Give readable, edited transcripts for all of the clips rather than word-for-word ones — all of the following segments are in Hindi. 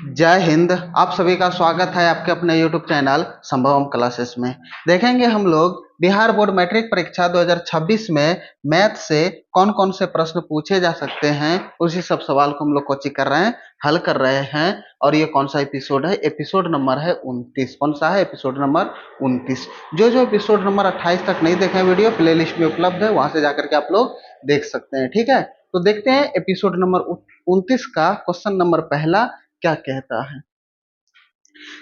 जय हिंद। आप सभी का स्वागत है आपके अपने YouTube चैनल संभवम क्लासेस में। देखेंगे हम लोग बिहार बोर्ड मैट्रिक परीक्षा 2026 में मैथ से कौन कौन से प्रश्न पूछे जा सकते हैं, उसी सब सवाल को हम लोग कोचिंग कर रहे हैं, हल कर रहे हैं। और ये कौन सा एपिसोड है? एपिसोड नंबर है 29। कौन सा है? Episode number 29। जो एपिसोड नंबर 28 तक नहीं देखे वीडियो प्ले लिस्ट में उपलब्ध है, वहां से जाकर के आप लोग देख सकते हैं। ठीक है, तो देखते हैं एपिसोड नंबर 29 का क्वेश्चन नंबर पहला क्या कहता है।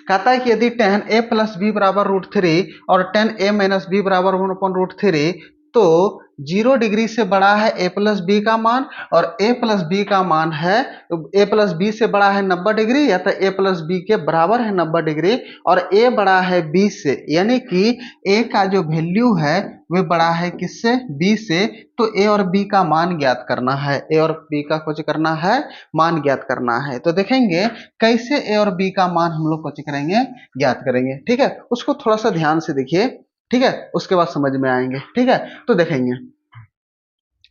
कहता है कि यदि tan a प्लस बी बराबर रूट 3 और tan a माइनस बी बराबर 1/√3 तो 0 डिग्री से बड़ा है a प्लस बी का मान और a प्लस बी का मान है a प्लस बी से बड़ा है 90 डिग्री या तो a प्लस बी के बराबर है 90 डिग्री और a बड़ा है b से, यानी कि a का जो वैल्यू है वह बड़ा है किससे? b से। तो a और b का मान ज्ञात करना है, a और b का कुछ करना है, मान ज्ञात करना है। तो देखेंगे कैसे a और b का मान हम लोग कुछ करेंगे, ज्ञात करेंगे। ठीक है, उसको थोड़ा सा ध्यान से देखिए। ठीक है, उसके बाद समझ में आएंगे। ठीक है, तो देखेंगे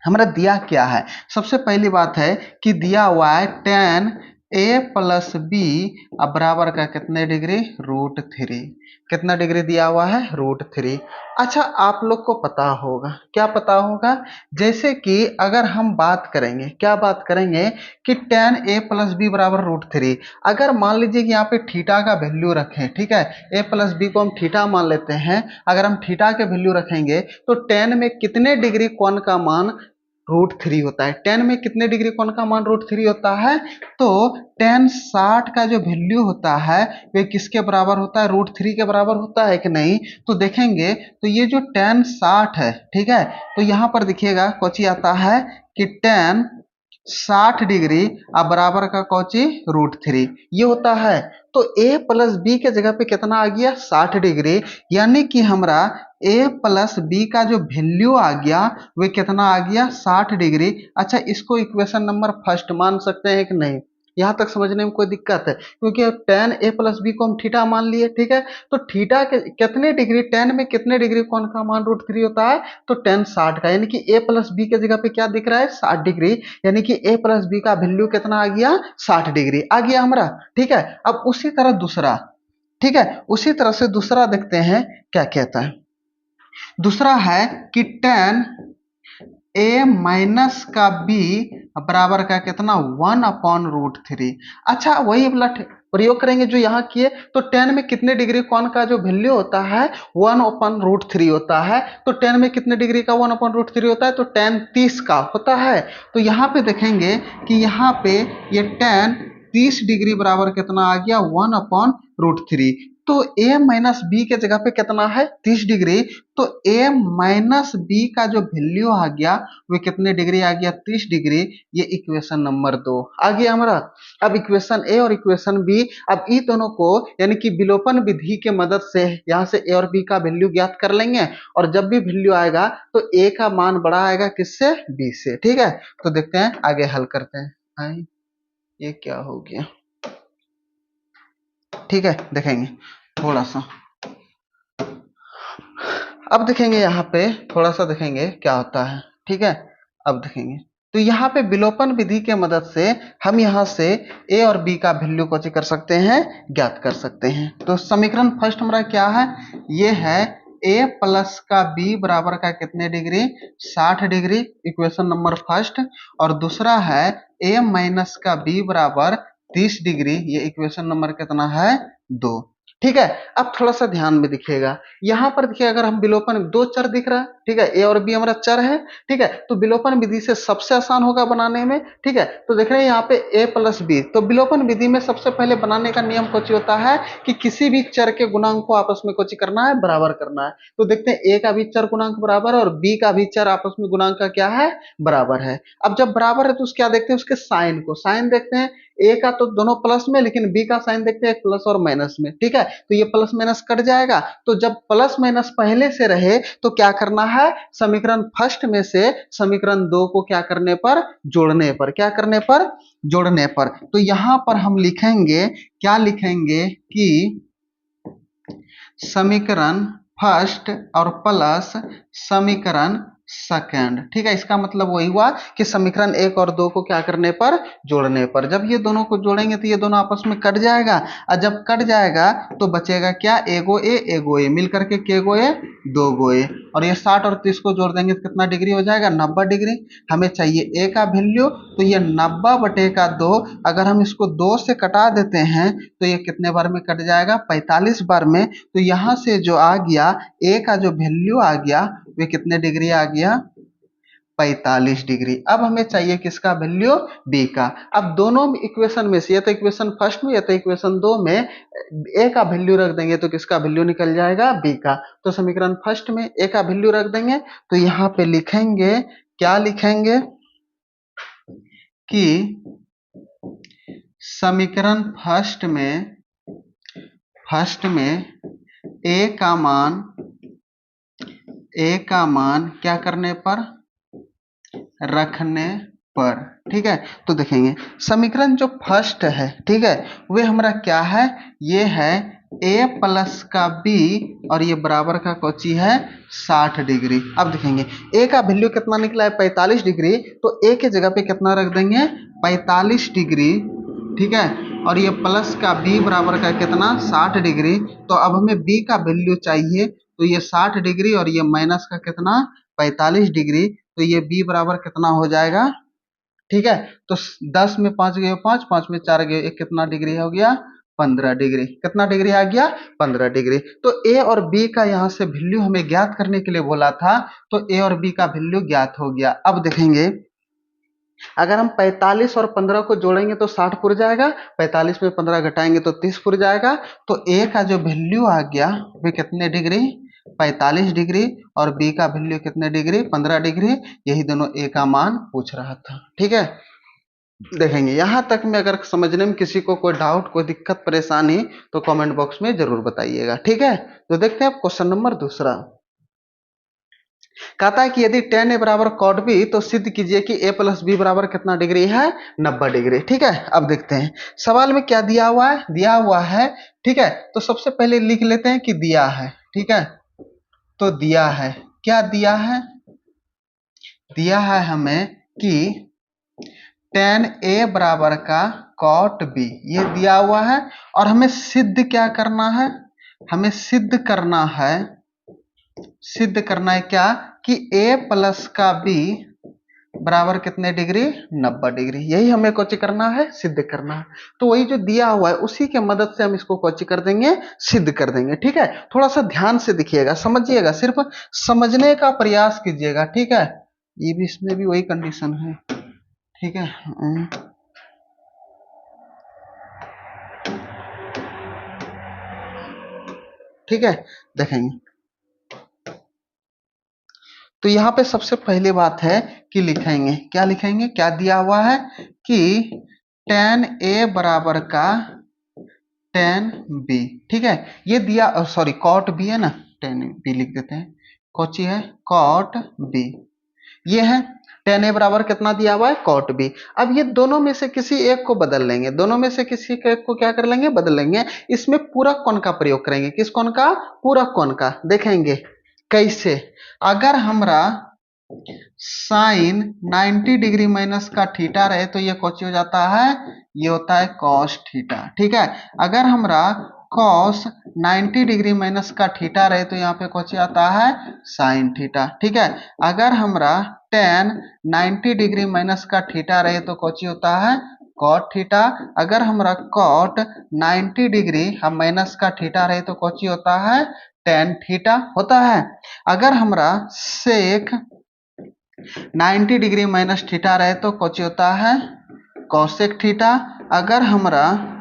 हमारा दिया क्या है। सबसे पहली बात है कि दिया हुआ है tan a प्लस बी अब बराबर का कितने डिग्री? √3। कितना डिग्री दिया हुआ है? √3। अच्छा, आप लोग को पता होगा, क्या पता होगा? जैसे कि अगर हम बात करेंगे, क्या बात करेंगे कि tan a प्लस बी बराबर √3। अगर मान लीजिए कि यहाँ पे थीटा का वैल्यू रखें, ठीक है, a प्लस बी को हम थीटा मान लेते हैं। अगर हम थीटा के वैल्यू रखेंगे तो tan में कितने डिग्री कोण का मान √3 होता है? tan में कितने डिग्री कोण का मान √3 होता है? तो tan 60 का जो वैल्यू होता है वे किसके बराबर होता है? √3 के बराबर होता है कि नहीं? तो देखेंगे तो ये जो tan 60 है, ठीक है, तो यहाँ पर देखिएगा कौची आता है कि tan 60 डिग्री अब बराबर का कौची? √3 ये होता है। तो a प्लस बी के जगह पे कितना आ गया? 60 डिग्री, यानी कि हमारा a प्लस बी का जो वैल्यू आ गया वे कितना आ गया? 60 डिग्री। अच्छा, इसको इक्वेशन नंबर फर्स्ट मान सकते हैं कि नहीं? यहाँ तक समझने में कोई दिक्कत है? क्योंकि tan a प्लस बी को हम थीटा मान लिए। ठीक है, तो थीटा के कितने डिग्री, tan में कितने डिग्री कोण का मान √3 होता है? तो tan 60 का, यानी कि a प्लस बी के जगह पे क्या दिख रहा है? 60 डिग्री, यानी कि a प्लस बी का वैल्यू कितना आ गया? 60 डिग्री आ गया हमारा। ठीक है, अब उसी तरह दूसरा, ठीक है, उसी तरह से दूसरा देखते हैं क्या कहता है। दूसरा है कि tan a माइनस का b बराबर का कितना? 1/√3। अच्छा, वही वाला प्रयोग करेंगे जो यहाँ किए। तो tan में कितने डिग्री कोण का जो वैल्यू होता है 1/√3 होता है। तो tan में कितने डिग्री का 1/√3 होता है? तो tan 30 का होता है। तो यहाँ पे देखेंगे कि यहाँ पे ये tan 30 डिग्री बराबर कितना आ गया? 1/√3। तो a माइनस बी के जगह पे कितना है? 30 डिग्री। तो a माइनस बी का जो वैल्यू आ गया वो कितने डिग्री आ गया? 30 डिग्री। ये इक्वेशन नंबर 2 आ गया हमारा। अब इक्वेशन ए और इक्वेशन बी, अब इन दोनों को यानी कि विलोपन विधि के मदद से यहाँ से ए और बी का वैल्यू ज्ञात कर लेंगे और जब भी वैल्यू आएगा तो ए का मान बड़ा आएगा किससे? बी से। ठीक है, तो देखते हैं आगे हल करते हैं। ये क्या हो गया? ठीक है, देखेंगे थोड़ा सा। अब देखेंगे यहाँ पे थोड़ा सा, देखेंगे क्या होता है। ठीक है, अब देखेंगे तो यहाँ पे विलोपन विधि के मदद से हम यहाँ से a और b का वैल्यू को कर सकते हैं, ज्ञात कर सकते हैं। तो समीकरण फर्स्ट हमारा क्या है? ये है a प्लस का b बराबर का कितने degree? 60 degree, equation number first. और दूसरा है a माइनस का b बराबर 30 डिग्री, ये इक्वेशन नंबर कितना है? 2। ठीक है, अब थोड़ा सा ध्यान में दिखेगा। यहाँ पर देखिए, अगर हम विलोपन, दो चर दिख रहा है, ठीक है, ए और बी हमारा चर है। ठीक है, तो विलोपन विधि से सबसे आसान होगा बनाने में। ठीक है, तो देख रहे हैं यहाँ पे ए प्लस बी, तो विलोपन विधि में सबसे पहले बनाने का नियम कुछ होता है कि किसी भी चर के गुणांक को आपस में कुछ करना है, बराबर करना है। तो देखते हैं ए का भी चर गुणांक बराबर है और बी का भी चर आपस में गुणांक का क्या है? बराबर है। अब जब बराबर है तो उसके क्या देखते हैं? उसके साइन को। साइन देखते हैं, ए का तो दोनों प्लस में, लेकिन बी का साइन देखते हैं प्लस और माइनस में। ठीक है, तो ये प्लस माइनस कट जाएगा। तो जब प्लस माइनस पहले से रहे तो क्या करना है? समीकरण फर्स्ट में से समीकरण 2 को क्या करने पर? जोड़ने पर। क्या करने पर? जोड़ने पर। तो यहां पर हम लिखेंगे, क्या लिखेंगे कि समीकरण फर्स्ट और प्लस समीकरण सेकेंड। ठीक है, इसका मतलब वही हुआ कि समीकरण 1 और 2 को क्या करने पर, जोड़ने पर। जब ये दोनों को जोड़ेंगे तो ये दोनों आपस में कट जाएगा, और जब कट जाएगा तो बचेगा क्या, एगो ए मिल करके के गो ए, दो गो ए, और ये 60 और 30 को जोड़ देंगे तो कितना डिग्री हो जाएगा, 90 डिग्री। हमें चाहिए ए का वैल्यू, तो ये 90 बटे का 2, अगर हम इसको 2 से कटा देते हैं तो ये कितने बार में कट जाएगा, 45 बार में। तो यहाँ से जो आ गया ए का जो वैल्यू आ गया वे कितने डिग्री आ गया, 45 डिग्री। अब हमें चाहिए किसका वैल्यू, बी का। अब दोनों इक्वेशन में से, ये तो इक्वेशन फर्स्ट में, ये तो इक्वेशन 2 में ए का वैल्यू रख देंगे तो किसका वैल्यू निकल जाएगा, बी का। तो समीकरण फर्स्ट में ए का वैल्यू रख देंगे, तो यहाँ पे लिखेंगे, क्या लिखेंगे कि समीकरण फर्स्ट में ए का मान क्या करने पर, रखने पर। ठीक है, तो देखेंगे समीकरण जो फर्स्ट है, ठीक है, वे हमारा क्या है, ये है a प्लस का b, और ये बराबर का कोची है 60 डिग्री। अब देखेंगे a का वैल्यू कितना निकला है, 45 डिग्री, तो a के जगह पे कितना रख देंगे, 45 डिग्री। ठीक है, और ये प्लस का b बराबर का कितना, 60 डिग्री। तो अब हमें b का वैल्यू चाहिए, तो ये 60 डिग्री और ये माइनस का कितना, 45 डिग्री, तो ये b बराबर कितना हो जाएगा। ठीक है, तो 10 में 5 गए 5, 5 में 4 गए 1, कितना डिग्री हो गया, 15 डिग्री। कितना डिग्री आ गया, 15 डिग्री। तो ए और बी का यहाँ से वैल्यू हमें ज्ञात करने के लिए बोला था, तो ए और बी का वैल्यू ज्ञात हो गया। अब देखेंगे अगर हम 45 और 15 को जोड़ेंगे तो 60 पुर जाएगा, 45 में 15 घटाएंगे तो 30 पुर जाएगा। तो ए का जो वैल्यू आ गया वे कितने डिग्री, 45 डिग्री, और बी का वैल्यू कितने डिग्री, 15 डिग्री। यही दोनों ए का मान पूछ रहा था। ठीक है, देखेंगे यहां तक में अगर समझने में किसी को कोई डाउट, कोई दिक्कत परेशानी, तो कमेंट बॉक्स में जरूर बताइएगा। ठीक है, तो देखते हैं क्वेश्चन नंबर दूसरा। कहता है कि यदि tan a बराबर cot b, तो सिद्ध कीजिए कि a प्लस बी बराबर कितना डिग्री है, 90 डिग्री। ठीक है, अब देखते हैं सवाल में क्या दिया हुआ है, दिया हुआ है। ठीक है, तो सबसे पहले लिख लेते हैं कि दिया है। ठीक है, तो दिया है, क्या दिया है, दिया है हमें कि tan a बराबर का cot b, ये दिया हुआ है। और हमें सिद्ध क्या करना है, हमें सिद्ध करना है क्या, कि a प्लस का b बराबर कितने डिग्री, 90 डिग्री। यही हमें कोची करना है, सिद्ध करना है। तो वही जो दिया हुआ है उसी के मदद से हम इसको कोची कर देंगे, सिद्ध कर देंगे। ठीक है, थोड़ा सा ध्यान से देखिएगा, समझिएगा, सिर्फ समझने का प्रयास कीजिएगा। ठीक है, ये भी, इसमें भी वही कंडीशन है। ठीक है, ठीक है, देखेंगे तो यहाँ पे सबसे पहली बात है कि लिखेंगे, क्या लिखेंगे, क्या दिया हुआ है कि tan a बराबर का tan b। ठीक है, ये दिया, सॉरी cot b है ना, tan b लिख देते हैं, कौची है, cot b, ये है। tan a बराबर कितना दिया हुआ है, cot b। अब ये दोनों में से किसी एक को बदल लेंगे, दोनों में से किसी एक को क्या कर लेंगे, बदल लेंगे। इसमें पूरक कोण का प्रयोग करेंगे, किस कोण का, पूरक कोण का। देखेंगे कैसे, अगर हमरा साइन 90 डिग्री माइनस का थीटा रहे तो ये कौची हो जाता है, ये होता है cos थीटा। ठीक है, अगर हमरा cos 90 डिग्री माइनस का थीटा रहे तो यहाँ पे कौची आता है, साइन थीटा। ठीक है, अगर हमरा tan 90 डिग्री माइनस का थीटा रहे तो कौची होता है, cot थीटा। अगर हमरा cot 90 डिग्री हम माइनस का थीटा रहे तो कौची होता है, tan थीटा होता है। अगर हमरा sec 90 डिग्री माइनस थीटा रहे तो कौची होता है, कौसेक थीटा। अगर हमरा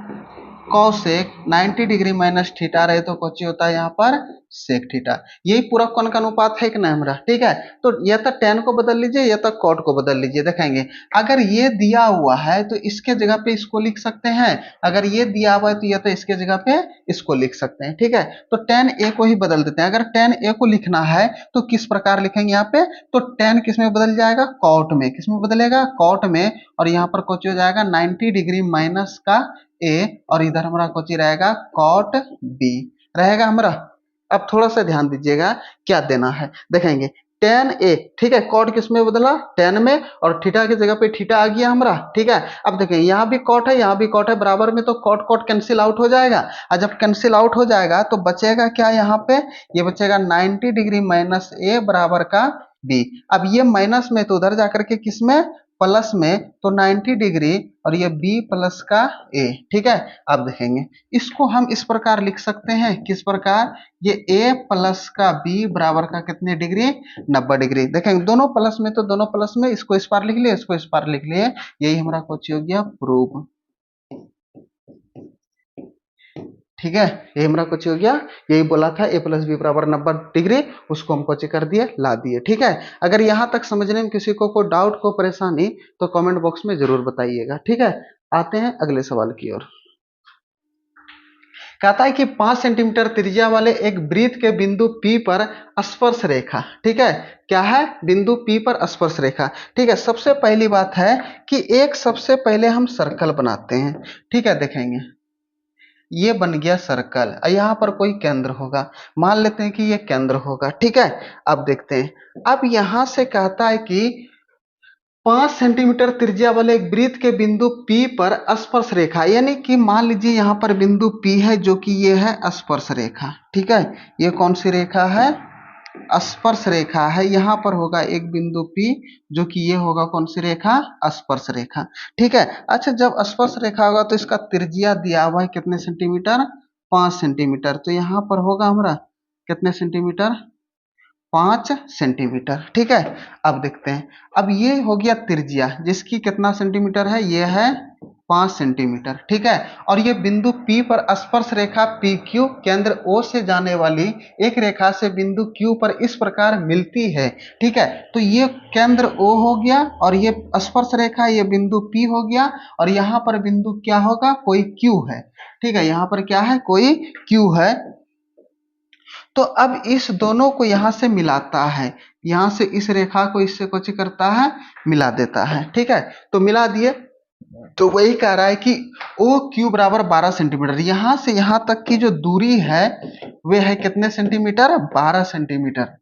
कौसेक 90 डिग्री माइनस थीटा रहे तो कौची होता है यहाँ पर, सेक थीटा। यही पूरक कोण का अनुपात है कि नहीं हमरा। ठीक है, तो या तो tan को बदल लीजिए या तो cot को बदल लीजिए। देखेंगे अगर ये दिया हुआ है तो इसके जगह पे इसको लिख सकते हैं, अगर ये दिया हुआ है तो या तो इसके जगह पे इसको लिख सकते हैं। ठीक है, तो tan a को ही बदल देते हैं। अगर tan a को लिखना है तो किस प्रकार लिखेंगे यहाँ पे, तो tan किस में बदल जाएगा, cot में। किस में बदलेगा, cot में। और यहाँ पर कौची हो जाएगा, 90 डिग्री माइनस का a, और इधर हमारा कौची रहेगा, cot b रहेगा हमारा। अब थोड़ा सा ध्यान दीजिएगा क्या देना है, देखेंगे टेन ए, ठीक है। कॉट किस में बदला, टेन में, और थीटा की जगह पे थीटा आ गया हमारा, ठीक है। अब देखें यहाँ भी कॉट है, यहाँ भी कॉट है बराबर में, तो कॉट कॉट कैंसिल आउट हो जाएगा, और जब कैंसिल आउट हो जाएगा तो बचेगा क्या यहाँ पे, ये बचेगा 90 डिग्री माइनस ए बराबर का बी। अब ये माइनस में तो उधर जाकर के किस में, प्लस में, तो 90 डिग्री और ये b प्लस का a, ठीक है। अब देखेंगे इसको हम इस प्रकार लिख सकते हैं, किस प्रकार, ये a प्लस का b बराबर का कितने डिग्री, 90 डिग्री। देखेंगे दोनों प्लस में तो दोनों प्लस में, इसको इस पार लिख लिए, इसको इस पार लिख लिए, यही हमारा कुछ हो गया प्रूफ, ठीक है। ये हमारा कुछ हो गया, यही बोला था a प्लस बी बराबर 90 डिग्री, उसको हम कुछ कर दिए, ला दिए, ठीक है। अगर यहां तक समझने में किसी को कोई डाउट को परेशानी तो कमेंट बॉक्स में जरूर बताइएगा, ठीक है। आते हैं अगले सवाल की ओर। कहता है कि 5 सेंटीमीटर त्रिज्या वाले एक वृत्त के बिंदु P पर स्पर्श रेखा, ठीक है, क्या है, बिंदु P पर स्पर्श रेखा, ठीक है। सबसे पहली बात है कि एक सबसे पहले हम सर्कल बनाते हैं, ठीक है। देखेंगे ये बन गया सर्कल, यहाँ पर कोई केंद्र होगा, मान लेते हैं कि ये केंद्र होगा, ठीक है। अब देखते हैं, अब यहां से कहता है कि 5 सेंटीमीटर त्रिज्या वाले एक वृत्त के बिंदु P पर स्पर्श रेखा, यानी कि मान लीजिए यहाँ पर बिंदु P है जो कि ये है स्पर्श रेखा, ठीक है। ये कौन सी रेखा है, स्पर्श रेखा है। यहाँ पर होगा एक बिंदु P जो कि ये होगा कौन सी रेखा, स्पर्श रेखा, ठीक है। अच्छा, जब स्पर्श रेखा होगा तो इसका त्रिज्या दिया हुआ है कितने सेंटीमीटर, 5 सेंटीमीटर, तो यहाँ पर होगा हमारा कितने सेंटीमीटर, 5 सेंटीमीटर, ठीक है। अब देखते हैं, अब ये हो गया त्रिज्या जिसकी कितना सेंटीमीटर है, ये है 5 सेंटीमीटर, ठीक है। और ये बिंदु P पर स्पर्श रेखा PQ केंद्र O से जाने वाली एक रेखा से बिंदु Q पर इस प्रकार मिलती है, ठीक है। तो ये केंद्र O हो गया और ये स्पर्श रेखा ये बिंदु P हो गया, और यहाँ पर बिंदु क्या होगा, कोई Q है, ठीक है। यहाँ पर क्या है, कोई Q है। तो अब इस दोनों को यहां से मिलाता है, यहां से इस रेखा को इससे कुछ करता है, मिला देता है, ठीक है। तो मिला दिए, तो वही कह रहा है कि ओ क्यू बराबर 12 सेंटीमीटर, यहां से यहां तक की जो दूरी है वे है कितने सेंटीमीटर, 12 सेंटीमीटर।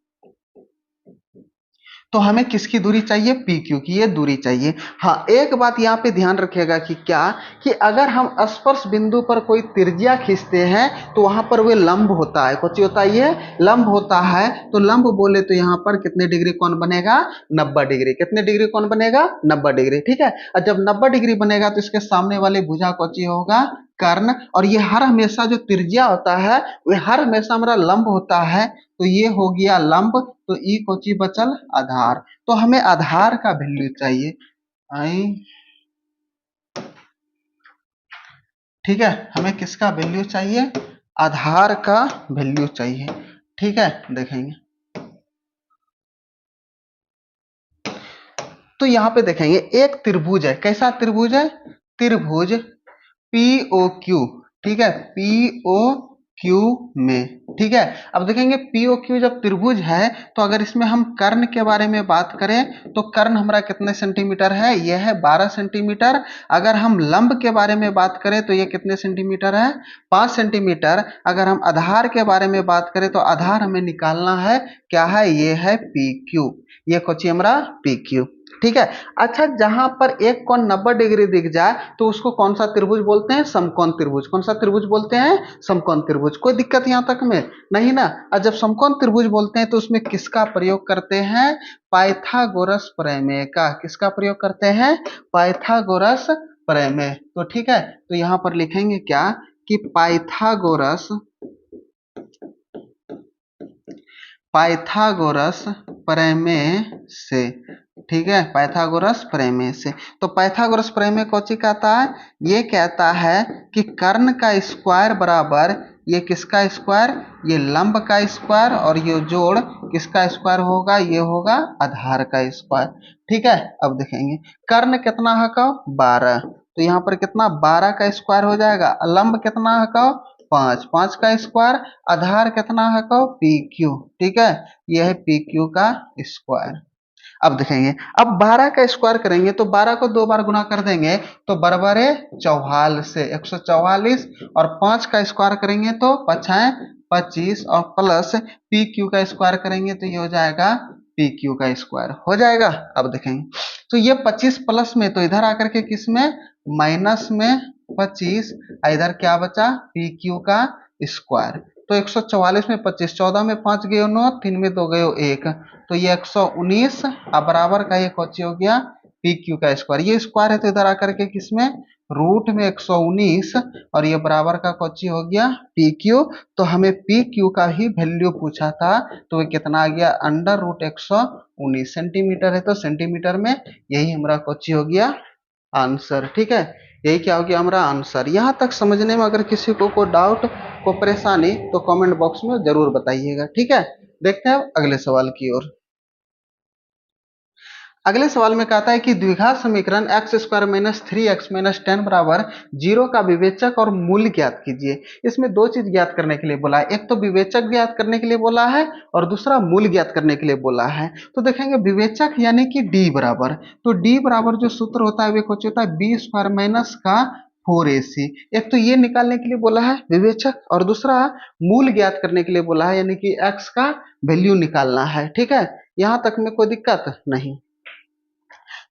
तो हमें किसकी दूरी चाहिए, पी क्यू की ये दूरी चाहिए। हाँ, एक बात यहाँ पे ध्यान रखिएगा कि क्या, कि अगर हम स्पर्श बिंदु पर कोई त्रिज्या खींचते हैं तो वहां पर वे लंब होता है, कुछ होता है, ये लंब होता है। तो लंब बोले तो यहाँ पर कितने डिग्री कोण बनेगा, 90 डिग्री, कितने डिग्री कोण बनेगा, 90 डिग्री, ठीक है। और जब 90 डिग्री बनेगा तो इसके सामने वाली भुजा कौची होगा, कर्ण, और ये हर हमेशा जो त्रिज्या होता है वह हर हमेशा हमारा लंब होता है, तो ये हो गया लंब, तो ई कोची बचल, आधार। तो हमें आधार का वैल्यू चाहिए, आई, ठीक है। हमें किसका वैल्यू चाहिए, आधार का वैल्यू चाहिए, ठीक है। देखेंगे तो यहाँ पे देखेंगे एक त्रिभुज है, कैसा त्रिभुज है, त्रिभुज पीओ क्यू, ठीक है, पीओ क्यू में, ठीक है। अब देखेंगे पीओ क्यू जब त्रिभुज है तो अगर इसमें हम कर्ण के बारे में बात करें तो कर्ण हमारा कितने सेंटीमीटर है, यह है 12 सेंटीमीटर। अगर हम लंब के बारे में बात करें तो ये कितने सेंटीमीटर है, 5 सेंटीमीटर। अगर हम आधार के बारे में बात करें तो आधार हमें निकालना है, क्या है, ये है पी क्यू, ये कोची हमारा पी क्यू, ठीक है। अच्छा, जहां पर एक कोण 90 डिग्री दिख जाए तो उसको कौन सा त्रिभुज बोलते हैं, समकोण त्रिभुज। कौन सा त्रिभुज बोलते हैं, समकोण त्रिभुज। कोई दिक्कत यहां तक में नहीं ना। और जब समकोण त्रिभुज बोलते हैं तो उसमें किसका प्रयोग करते हैं, पाइथागोरस प्रमेय का, किसका प्रयोग करते हैं, पाइथागोरस प्रमेय। तो ठीक है, तो यहां पर लिखेंगे क्या, कि पाइथागोरस, पाइथागोरस प्रमेय से, ठीक है, पाइथागोरस प्रमेय से। तो पाइथागोरस प्रमेय कौन सी कहता है, ये कहता है कि कर्ण का स्क्वायर बराबर ये किसका स्क्वायर, ये लंब का स्क्वायर, और ये जोड़ किसका स्क्वायर होगा, ये होगा आधार का स्क्वायर, ठीक है। अब देखेंगे कर्ण कितना है का, 12, तो यहाँ पर कितना 12 का स्क्वायर हो जाएगा। लंब कितना है का, 5, 5 का स्क्वायर। आधार कितना है का, पी क्यू, ठीक है, यह है पी क्यू का स्क्वायर। अब देखेंगे, अब 12 का स्क्वायर करेंगे तो 12 को 2 बार गुना कर देंगे तो बराबर है 44 से 144, और 5 का स्क्वायर करेंगे तो 5 25, और प्लस पी क्यू का स्क्वायर करेंगे तो ये हो जाएगा पी क्यू का स्क्वायर हो जाएगा। अब देखेंगे तो ये 25 प्लस में, तो इधर आकर के किस में, माइनस में 25, इधर क्या बचा, पी क्यू का स्क्वायर। तो 144 में 25, 14 में 5 गए 9, 3 में 2 गए 1, तो ये 119 अब बराबर का ये कौची हो गया, पी क्यू का स्क्वायर। ये स्क्वायर है तो इधर आकर के किसमें, रूट में 119, और ये बराबर का कौची हो गया, पी क्यू। तो हमें पी क्यू का ही वैल्यू पूछा था, तो ये कितना आ गया, अंडर रूट 119 सेंटीमीटर है, तो सेंटीमीटर में यही हमारा कौची हो गया, आंसर। ठीक है, यही क्या हो गया हमारा आंसर। यहाँ तक समझने में अगर किसी को कोई डाउट, को परेशानी, तो कमेंट बॉक्स में जरूर बताइएगा। ठीक है, देखते हैं अगले सवाल की ओर। अगले सवाल में कहता है कि द्विघात समीकरण x square minus 3x minus 10 बराबर 0 का विवेचक और मूल ज्ञात कीजिए। इसमें दो चीज ज्ञात करने के लिए बोला है, एक तो विवेचक ज्ञात करने के लिए बोला है और दूसरा मूल ज्ञात करने के लिए बोला है। तो देखेंगे विवेचक यानी कि d बराबर, तो d बराबर जो सूत्र होता है वे कुछ होता है बी स्क्वायर माइनस का 4ac। एक तो ये निकालने के लिए बोला है विवेचक, और दूसरा मूल ज्ञात करने के लिए बोला है, यानी कि x का वैल्यू निकालना है। ठीक है, यहां तक में कोई दिक्कत नहीं।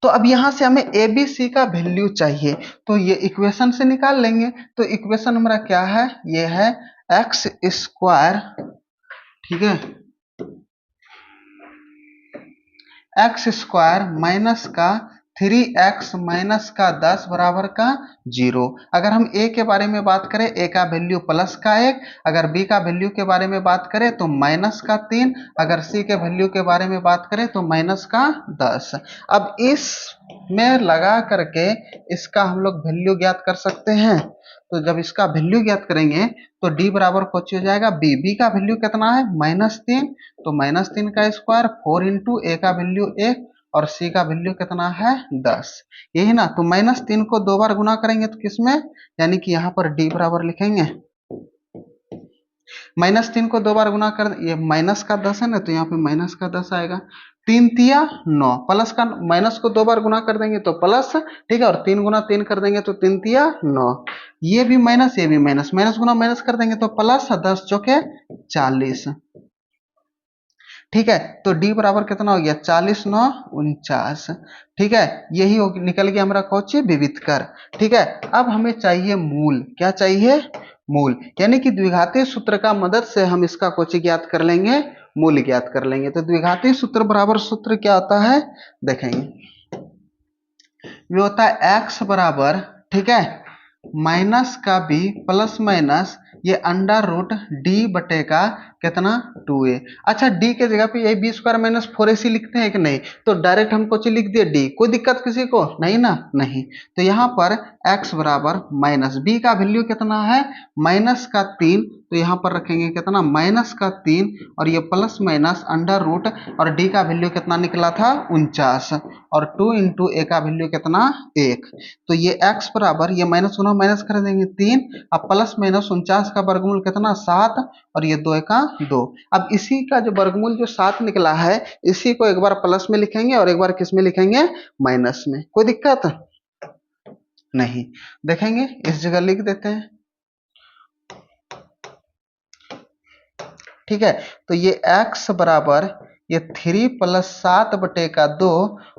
तो अब यहां से हमें ए बी सी का वैल्यू चाहिए, तो ये इक्वेशन से निकाल लेंगे। तो इक्वेशन हमारा क्या है, ये है एक्स स्क्वायर, ठीक है, एक्स स्क्वायर माइनस का 3x माइनस का 10 बराबर का 0। अगर हम a के बारे में बात करें, a का वैल्यू प्लस का 1, अगर b का वैल्यू के बारे में बात करें तो माइनस का 3, अगर c के वैल्यू के बारे में बात करें तो माइनस का 10। अब इस में लगा करके इसका हम लोग वैल्यू ज्ञात कर सकते हैं। तो जब इसका वैल्यू ज्ञात करेंगे तो d बराबर कुछ हो जाएगा b का वैल्यू कितना है, -3, तो -3 का स्क्वायर 4 इंटू ए का वैल्यू 1 और c का वैल्यू कितना है 10, यही ना। तो -3 को 2 बार गुना करेंगे तो किसमें, यानी कि यहाँ पर d बराबर लिखेंगे, -3 को 2 बार गुना कर, ये माइनस का 10 है ना, तो यहाँ पे माइनस का 10 आएगा। 3 तिया 9, प्लस का माइनस को 2 बार गुना कर देंगे तो प्लस, ठीक है, और 3 गुना 3 कर देंगे तो 3 तिया 9, ये भी माइनस ये भी माइनस, माइनस गुना माइनस कर देंगे तो प्लस, 10 चौके 40। ठीक है, तो d बराबर कितना हो गया, 40 9 49। ठीक है, यही हो निकल गया हमारा कौची, विविधकर। ठीक है, अब हमें चाहिए मूल, क्या चाहिए, मूल, यानी कि द्विघातीय सूत्र का मदद से हम इसका कौची ज्ञात कर लेंगे, मूल ज्ञात कर लेंगे। तो द्विघातीय सूत्र बराबर सूत्र क्या होता है, देखेंगे, ये होता है x बराबर, ठीक है, माइनस का b प्लस माइनस ये अंडर रूट डी बटे का कितना 2a। अच्छा, d के जगह पे ये बी स्क्वायर माइनस 4ac लिखते हैं कि नहीं, तो डायरेक्ट हम कुछ लिख दिए d, कोई दिक्कत किसी को नहीं ना, नहीं। तो यहाँ पर x बराबर माइनस b का वैल्यू कितना है, माइनस का 3, तो यहाँ पर रखेंगे कितना, माइनस का 3, और ये प्लस माइनस अंडर रूट, और d का वैल्यू कितना निकला था 49, और 2 इंटू ए का वैल्यू कितना 1। तो ये x बराबर, ये माइनस गुना माइनस कर देंगे 3, अब प्लस माइनस 49 का वर्गमूल कितना 7, और ये 2 का 2। अब इसी का जो वर्गमूल जो 7 निकला है, इसी को एक बार प्लस में लिखेंगे और एक बार किस में लिखेंगे, माइनस में, कोई दिक्कत नहीं। देखेंगे इस जगह लिख देते हैं, ठीक है। तो ये x बराबर ये 3 प्लस 7 बटे का 2,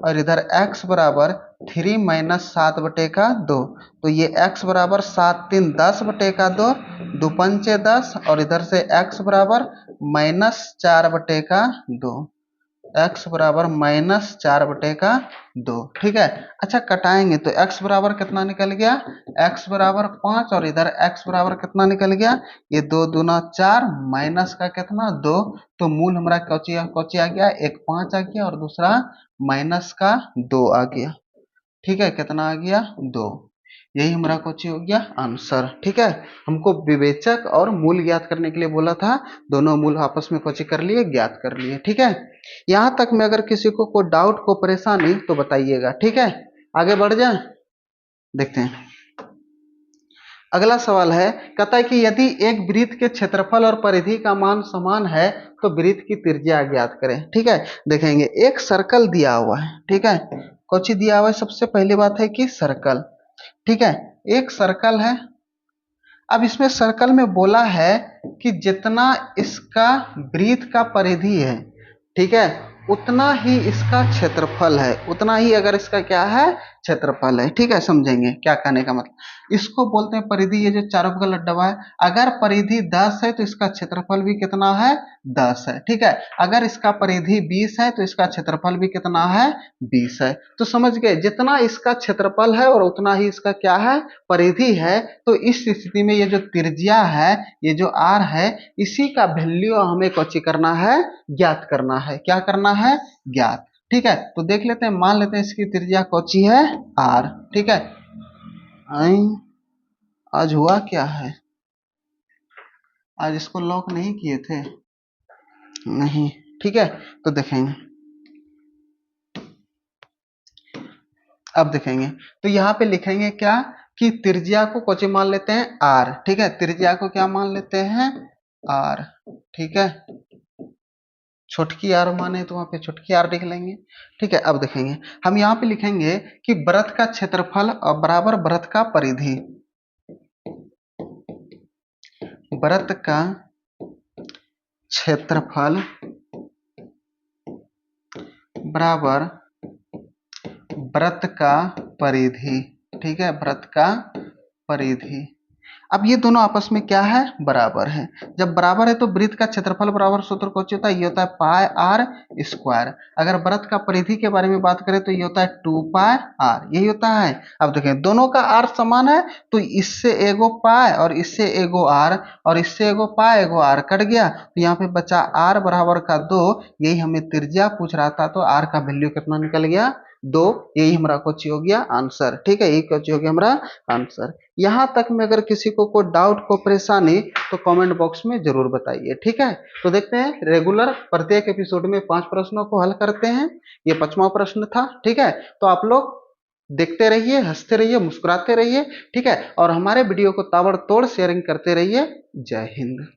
और इधर x बराबर 3 माइनस 7 बटे का 2, तो ये x बराबर 7 3 10 बटे का 2, 2 पंचे 10, और इधर से x बराबर -4 बटे का 2, x बराबर -4 बटे का 2। ठीक है, अच्छा कटाएंगे तो x बराबर कितना निकल गया, x बराबर 5, और इधर x बराबर कितना निकल गया, ये 2 दूना 4 माइनस का कितना 2, तो मूल हमारा कौची आ गया, एक 5 आ गया और दूसरा माइनस का 2 आ गया। ठीक है, कितना आ गया 2, यही हमारा कौची हो गया आंसर। ठीक है, हमको विवेचक और मूल ज्ञात करने के लिए बोला था, दोनों मूल आपस में कौची कर लिए, ज्ञात कर लिए। ठीक है, यहां तक में अगर किसी को कोई डाउट को परेशानी तो बताइएगा। ठीक है, आगे बढ़ जाए, देखते हैं अगला सवाल है, कहता है कि यदि एक वृत्त के क्षेत्रफल और परिधि का मान समान है तो वृत्त की त्रिज्या ज्ञात करें। ठीक है, देखेंगे एक सर्कल दिया हुआ है, ठीक है, कौची दिया हुआ है, सबसे पहली बात है कि सर्कल, ठीक है, एक सर्कल है। अब इसमें सर्कल में बोला है कि जितना इसका वृत्त का परिधि है, ठीक है, उतना ही इसका क्षेत्रफल है, उतना ही अगर इसका क्या है, क्षेत्रफल है। ठीक है, समझेंगे क्या कहने का मतलब। इसको बोलते हैं परिधि। ये जो चारों का लड्डवा है, अगर परिधि 10 है तो इसका क्षेत्रफल भी कितना है, 10 है। ठीक है, अगर इसका परिधि 20 है तो इसका क्षेत्रफल भी कितना है, 20 है। तो समझ गए, जितना इसका क्षेत्रफल है और उतना ही इसका क्या है, परिधि है। तो इस स्थिति में ये जो त्रिज्या है, ये जो आर है, इसी का वैल्यू हमें कौची करना है, ज्ञात करना है। क्या करना है, ज्ञात। ठीक है, तो देख लेते हैं, मान लेते हैं इसकी त्रिज्या कौची है, आर। ठीक है, आज हुआ क्या है, आज इसको लॉक नहीं किए थे, नहीं। ठीक है, तो देखेंगे, अब देखेंगे। तो यहाँ पे लिखेंगे क्या कि त्रिज्या को कौची मान लेते हैं, आर। ठीक है, त्रिज्या को क्या मान लेते हैं, आर। ठीक है, छोटकी आर माने तो वहां पे छोटकी आर लिख लेंगे। ठीक है, अब देखेंगे, हम यहाँ पे लिखेंगे कि वृत्त का क्षेत्रफल और बराबर वृत्त का परिधि। वृत्त का क्षेत्रफल बराबर वृत्त का परिधि। ठीक है, वृत्त का परिधि। अब ये दोनों आपस में क्या है, बराबर है। जब बराबर है तो वृत्त का क्षेत्रफल बराबर सूत्र कौन होता है, ये होता है पाई आर स्क्वायर। अगर वृत्त का परिधि के बारे में बात करें तो ये होता है 2 पाई आर, यही होता है। अब देखें, दोनों का आर समान है तो इससे एगो पाई और इससे एगो आर और इससे एगो पाई एगो आर कट गया, तो यहाँ पे बचा आर बराबर का 2। यही हमें त्रिज्या पूछ रहा था, तो आर का वैल्यू कितना निकल गया, 2। यही हमारा क्वेश्चन हो गया आंसर। ठीक है, यही क्वेश्चन हो गया हमारा आंसर। यहाँ तक में अगर किसी को कोई डाउट को परेशानी तो कमेंट बॉक्स में जरूर बताइए। ठीक है, तो देखते हैं रेगुलर प्रत्येक एपिसोड में 5 प्रश्नों को हल करते हैं। ये 5वां प्रश्न था। ठीक है, तो आप लोग देखते रहिए, हंसते रहिए, मुस्कुराते रहिए। ठीक है, और हमारे वीडियो को ताबड़तोड़ शेयरिंग करते रहिए। जय हिंद।